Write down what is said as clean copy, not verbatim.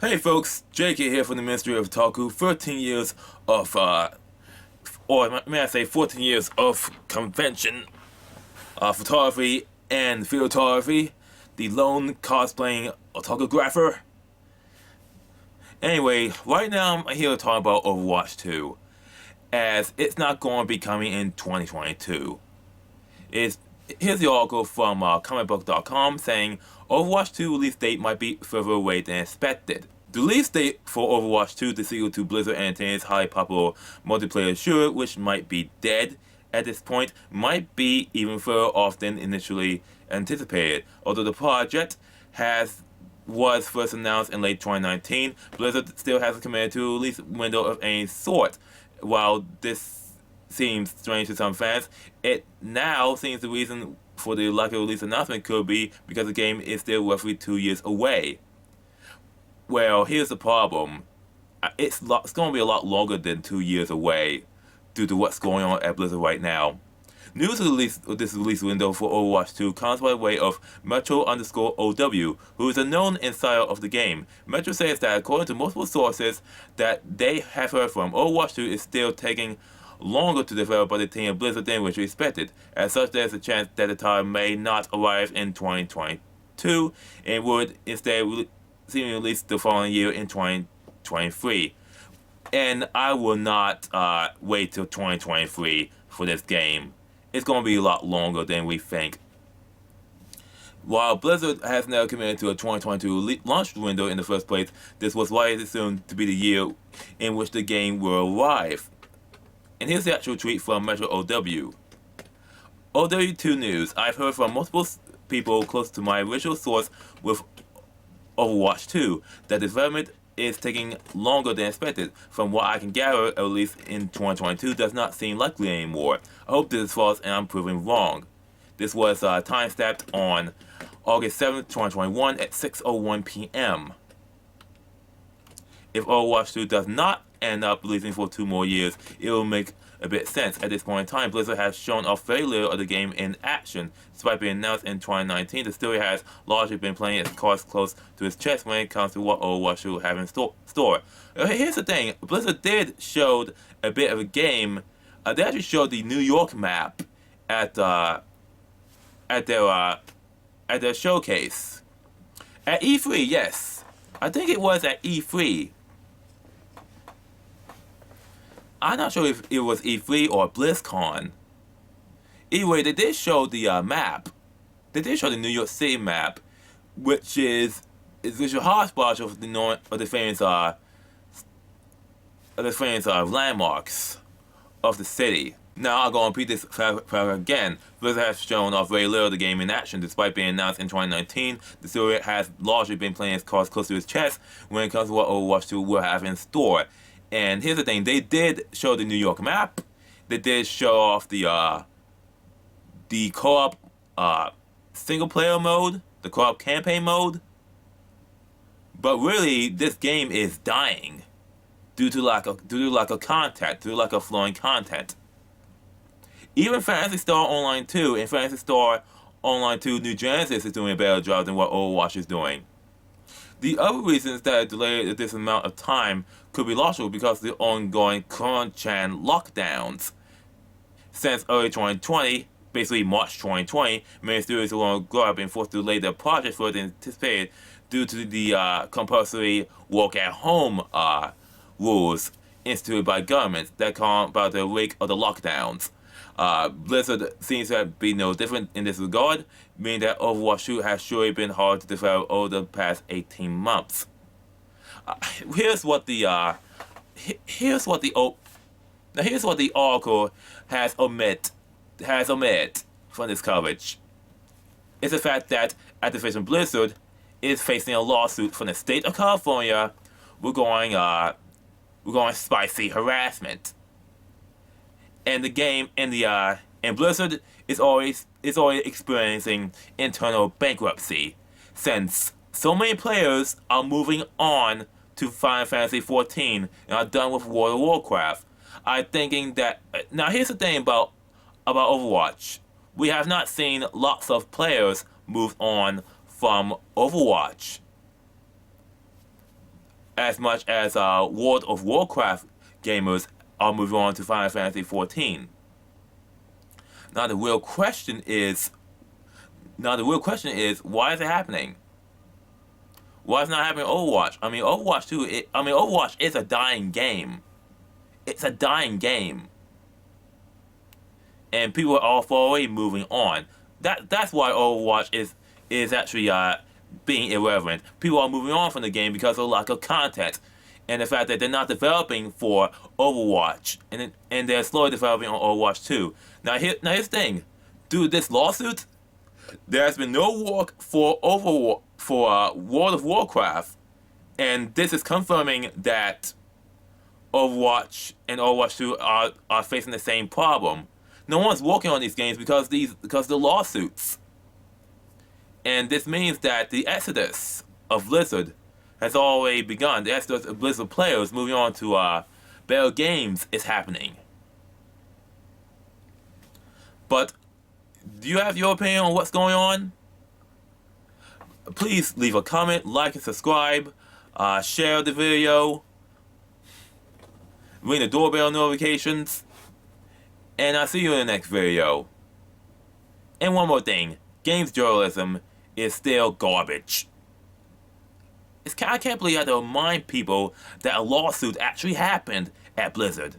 Hey folks, JK here from the Ministry of Otaku. 13 years of, or may I say 14 years of convention, photography and photography. The lone cosplaying otacographer. Anyway, right now I'm here to talk about Overwatch 2, as it's not going to be coming in 2022. Here's the article from comicbook.com saying Overwatch 2 release date might be further away than expected. The release date for Overwatch 2, the sequel to Blizzard Entertainment's highly popular multiplayer shooter, which might be dead at this point, might be even further off than initially anticipated. Although the project was first announced in late 2019, Blizzard still hasn't committed to a release window of any sort. While this seems strange to some fans, it now seems the reason for the lack of release announcement could be because the game is still roughly 2 years away. Well, here's the problem. It's going to be a lot longer than 2 years away due to what's going on at Blizzard right now. News of this release window for Overwatch 2 comes by way of Metro_OW, who is a known insider of the game. Metro says that according to multiple sources that they have heard from, Overwatch 2 is still taking longer to develop by the team of Blizzard than which we expected. As such, there's a chance that the title may not arrive in 2022 and would instead seemingly released the following year in 2023. And I will not wait till 2023 for this game. It's going to be a lot longer than we think. While Blizzard has never committed to a 2022 launch window in the first place, this was widely assumed to be the year in which the game will arrive. And here's the actual tweet from Metro OW. OW2 News. I've heard from multiple people close to my original source with Overwatch 2 that development is taking longer than expected. From what I can gather, a release in 2022 does not seem likely anymore. I hope this is false and I'm proven wrong. This was time-stamped on August 7th, 2021 at 6:01 p.m. If Overwatch 2 does not end up releasing for 2 more years, it will make a bit of sense. At this point in time, Blizzard has shown off very little of the game in action. Despite being announced in 2019, the studio has largely been playing its cards close to its chest when it comes to what Overwatch will have in store. Here's the thing, Blizzard did show a bit of a game. They actually showed the New York map at their showcase. At E3, yes. I think it was at E3. I'm not sure if it was E3 or BlizzCon. Anyway, they did show the map. They did show the New York City map, which is a hodgepodge of the famous landmarks of the city. Now I'm going to repeat this again. Blizzard has shown off very little of the game in action. Despite being announced in 2019, the studio has largely been playing its cards close to its chest when it comes to what Overwatch 2 will have in store. And here's the thing, they did show the New York map. They did show off the co-op single player mode, the co-op campaign mode. But really, this game is dying due to lack of content, due to lack of flowing content. Even Phantasy Star Online 2 and Phantasy Star Online 2 New Genesis is doing a better job than what Overwatch is doing. The other reasons that it delayed this amount of time could be logical because of the ongoing coronachan lockdowns. Since early 2020, basically March 2020, many studios around the globe have been forced to delay their projects further than anticipated due to the compulsory work-at-home rules instituted by governments that come about the wake of the lockdowns. Blizzard seems to be no different in this regard, meaning that Overwatch 2 has surely been hard to develop over the past 18 months. Here's what the article has omitted from this coverage. It's the fact that Activision Blizzard is facing a lawsuit from the state of California regarding spicy harassment. And the game and Blizzard is always experiencing internal bankruptcy, since so many players are moving on to Final Fantasy XIV and are done with World of Warcraft. I'm thinking that now here's the thing about Overwatch. We have not seen lots of players move on from Overwatch. as much as World of Warcraft gamers are moving on to Final Fantasy XIV. Now the real question is, why is it happening? Why is it not happening in Overwatch? I mean, Overwatch 2, Overwatch is a dying game. It's a dying game. And people are already moving on. That's why Overwatch is actually being irrelevant. People are moving on from the game because of lack of content. And the fact that they're not developing for Overwatch. And they're slowly developing on Overwatch 2. Now here's the thing. Due to this lawsuit, there has been no work for World of Warcraft, and this is confirming that Overwatch and Overwatch 2 are facing the same problem. No one's working on these games because of the lawsuits, and this means that the exodus of Blizzard has already begun. The exodus of Blizzard players moving on to better games is happening. But do you have your opinion on what's going on? Please leave a comment, like and subscribe, share the video, ring the doorbell notifications, and I'll see you in the next video. And one more thing, games journalism is still garbage. I can't believe I have to remind people that a lawsuit actually happened at Blizzard.